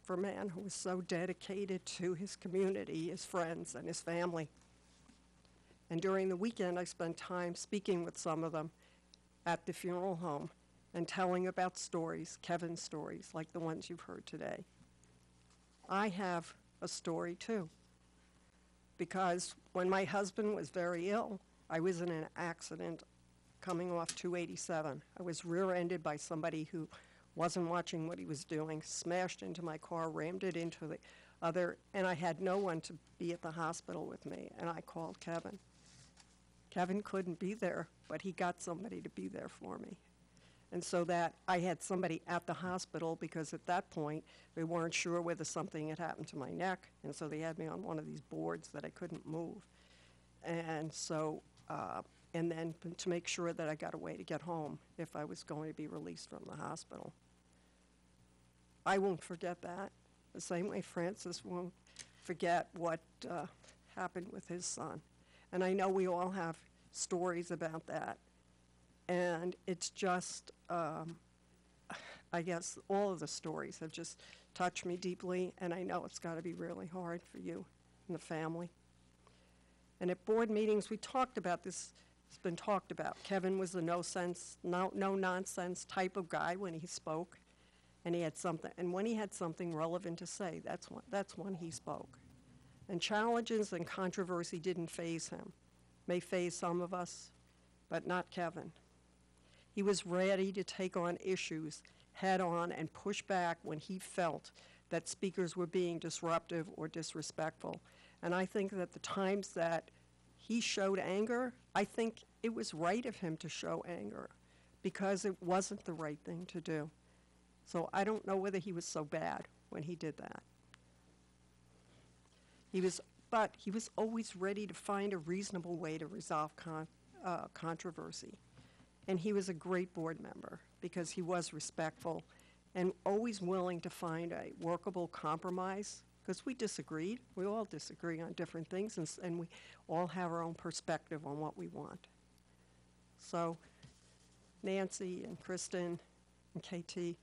for a man who was so dedicated to his community, his friends, and his family. And during the weekend, I spent time speaking with some of them at the funeral home and telling about stories, Kevin's stories, like the ones you've heard today. I have a story too, because when my husband was very ill, I was in an accident coming off 287. I was rear-ended by somebody who wasn't watching what he was doing, smashed into my car, rammed it into the other, and I had no one to be at the hospital with me, and I called Kevin. Kevin couldn't be there, but he got somebody to be there for me. And so that I had somebody at the hospital, because at that point, they weren't sure whether something had happened to my neck, and so they had me on one of these boards that I couldn't move. And so, and then to make sure that I got a way to get home if I was going to be released from the hospital. I won't forget that, the same way Francis won't forget what happened with his son. And I know we all have stories about that. And it's just, I guess all of the stories have just touched me deeply, and I know it's got to be really hard for you and the family. And at board meetings, we talked about this. It's been talked about. Kevin was the no-nonsense type of guy when he spoke, and he had something. And when he had something relevant to say, that's when he spoke. And challenges and controversy didn't faze him. May faze some of us, but not Kevin. He was ready to take on issues head on and push back when he felt that speakers were being disruptive or disrespectful. And I think that the times that he showed anger, I think it was right of him to show anger, because it wasn't the right thing to do. So I don't know whether he was so bad when he did that. But he was always ready to find a reasonable way to resolve controversy. And he was a great board member because he was respectful and always willing to find a workable compromise, because we disagreed. We all disagree on different things, and we all have our own perspective on what we want. So Nancy and Kristen and KT,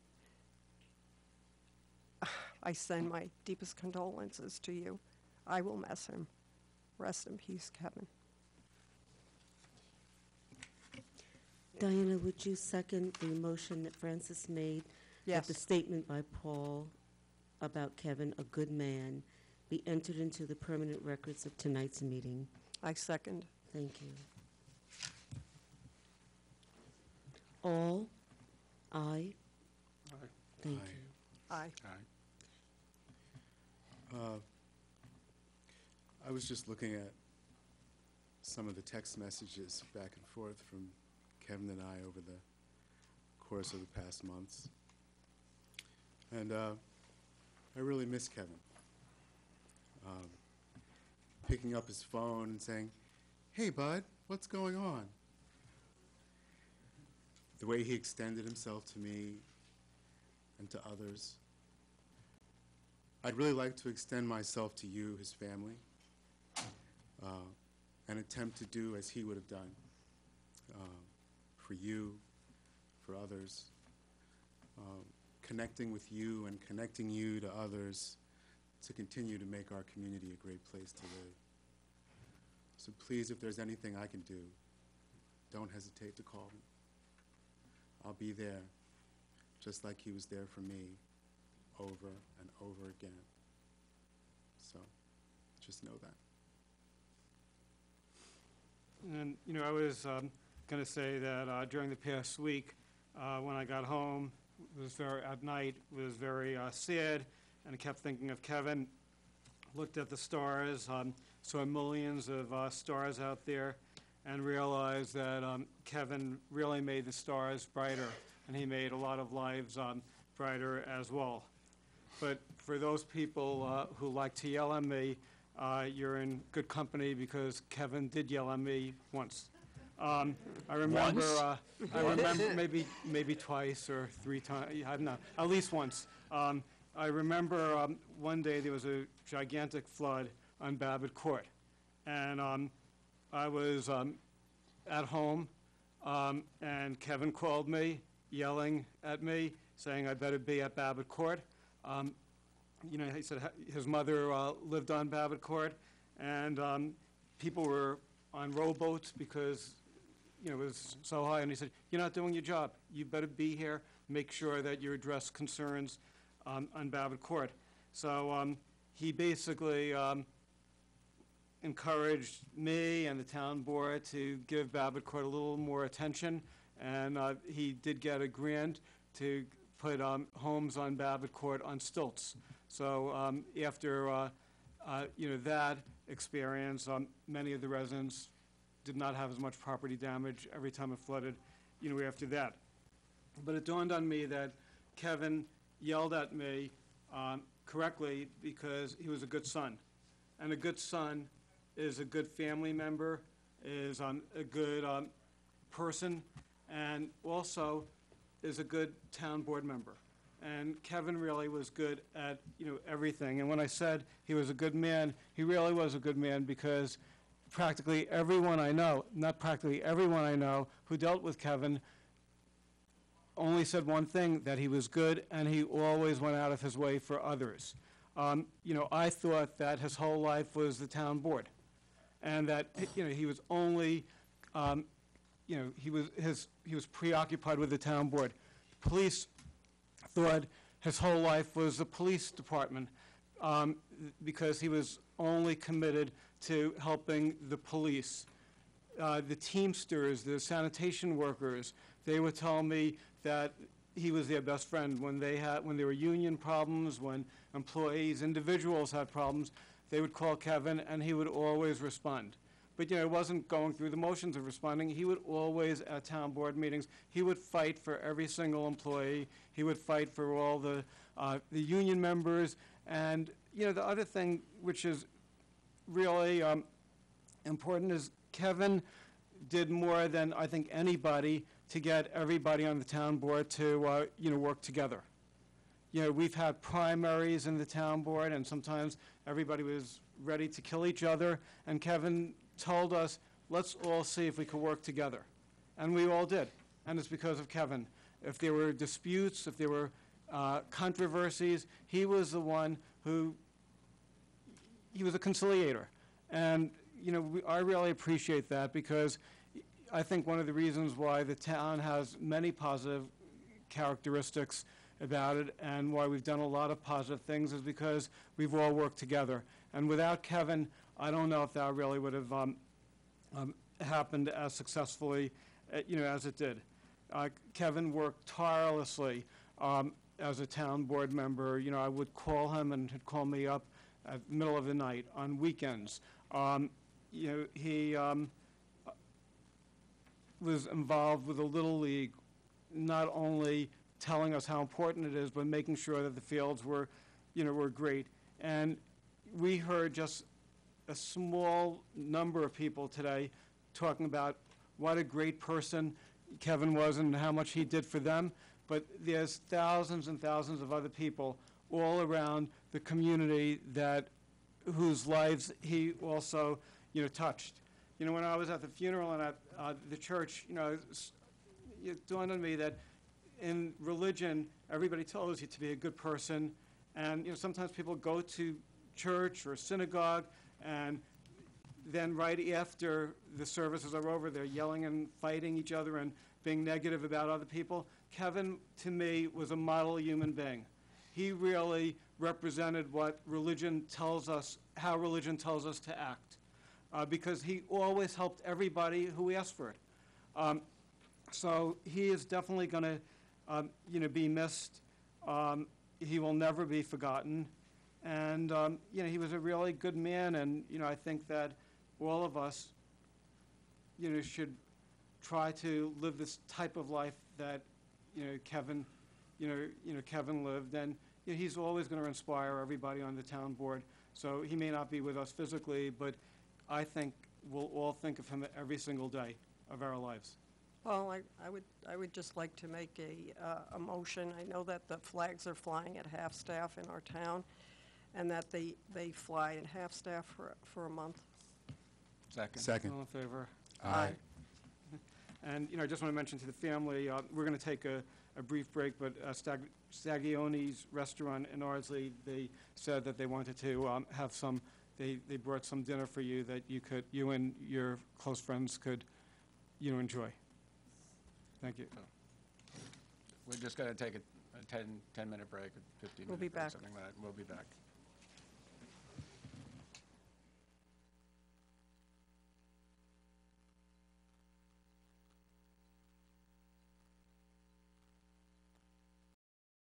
I send my deepest condolences to you. I will miss him. Rest in peace, Kevin. Diana, would you second the motion that Francis made? Yes. That the statement by Paul about Kevin, a good man, be entered into the permanent records of tonight's meeting? I second. Thank you. All? Aye? Aye. Thank Aye. you. Aye. I was just looking at some of the text messages back and forth from Kevin and I over the course of the past months. And I really miss Kevin. Picking up his phone and saying, "Hey, bud, what's going on?" The way he extended himself to me and to others. I'd really like to extend myself to you, his family, and attempt to do as he would have done for you, for others, connecting with you and connecting you to others to continue to make our community a great place to live. So please, if there's anything I can do, don't hesitate to call me. I'll be there, just like he was there for me over and over again. So just know that. And, you know, I was going to say that during the past week, when I got home, at night, was very sad, and I kept thinking of Kevin. Looked at the stars, saw millions of stars out there, and realized that Kevin really made the stars brighter, and he made a lot of lives brighter as well. But for those people who like to yell at me, you're in good company, because Kevin did yell at me once. I remember, I remember maybe twice or 3 times. I don't know, at least once. I remember one day there was a gigantic flood on Babbitt Court, and I was at home, and Kevin called me, yelling at me, saying I better be at Babbitt Court. You know, he said his mother lived on Babbitt Court, and people were on rowboats because, you know, it was so high. And he said, "You're not doing your job. You better be here. Make sure that you address concerns on Babbitt Court." So he basically encouraged me and the town board to give Babbitt Court a little more attention, and he did get a grant to put homes on Babbitt Court on stilts. So after you know, that experience, many of the residents did not have as much property damage every time it flooded, you know, after that. But it dawned on me that Kevin yelled at me correctly because he was a good son. And a good son is a good family member, is a good person, and also is a good town board member. And Kevin really was good at, you know, everything. And when I said he was a good man, he really was a good man, because practically everyone I know, not practically everyone I know who dealt with Kevin, only said one thing, that he was good, and he always went out of his way for others. You know, I thought that his whole life was the town board, and that, you know, he was only, you know, he was preoccupied with the town board. Police thought his whole life was the police department, because he was only committed to helping the police. The Teamsters, the sanitation workers, they would tell me that he was their best friend. When there were union problems, when employees, individuals had problems, they would call Kevin, and he would always respond. But, you know, it wasn't going through the motions of responding. He would always, at town board meetings, he would fight for every single employee. He would fight for all the union members. And, you know, the other thing which is really important is Kevin did more than I think anybody to get everybody on the town board to, you know, work together. You know, we've had primaries in the town board, and sometimes everybody was ready to kill each other, and Kevin told us, let's all see if we could work together. And we all did, and it's because of Kevin. If there were disputes, if there were controversies, he was the one who, he was a conciliator. And, you know, I really appreciate that, because I think one of the reasons why the town has many positive characteristics about it, and why we've done a lot of positive things, is because we've all worked together. And without Kevin, I don't know if that really would have happened as successfully, you know, as it did. Kevin worked tirelessly as a town board member. You know, I would call him, and he'd call me up at the middle of the night on weekends. You know, he was involved with the Little League, not only telling us how important it is, but making sure that the fields were, you know, were great. And we heard just a small number of people today talking about what a great person Kevin was and how much he did for them. But there's thousands and thousands of other people all around the community whose lives he also, you know, touched. You know, when I was at the funeral and at the church, you know, it dawned on me that, in religion, everybody tells you to be a good person, and sometimes people go to church or synagogue, and then right after the services are over, they're yelling and fighting each other and being negative about other people. Kevin, to me, was a model human being. He really represented what religion tells us, how religion tells us to act, because he always helped everybody who asked for it. So he is definitely going to, be missed. He will never be forgotten. And, he was a really good man, and, I think that all of us, should try to live this type of life that, Kevin, Kevin lived. And he's always going to inspire everybody on the town board. So he may not be with us physically, but I think we'll all think of him every single day of our lives. Well, I would just like to make a motion. I know that the flags are flying at half-staff in our town, and that they fly at half-staff for a month. Second. All in favor? Aye. And, I just want to mention to the family, we're going to take a brief break, but Stagioni's restaurant in Ardsley, they said that they wanted to have some, they brought some dinner for you that you and your close friends could, enjoy. Thank you. We're just going to take a 10-minute break, a 15-minute We'll be break, back. something like that. We'll be back.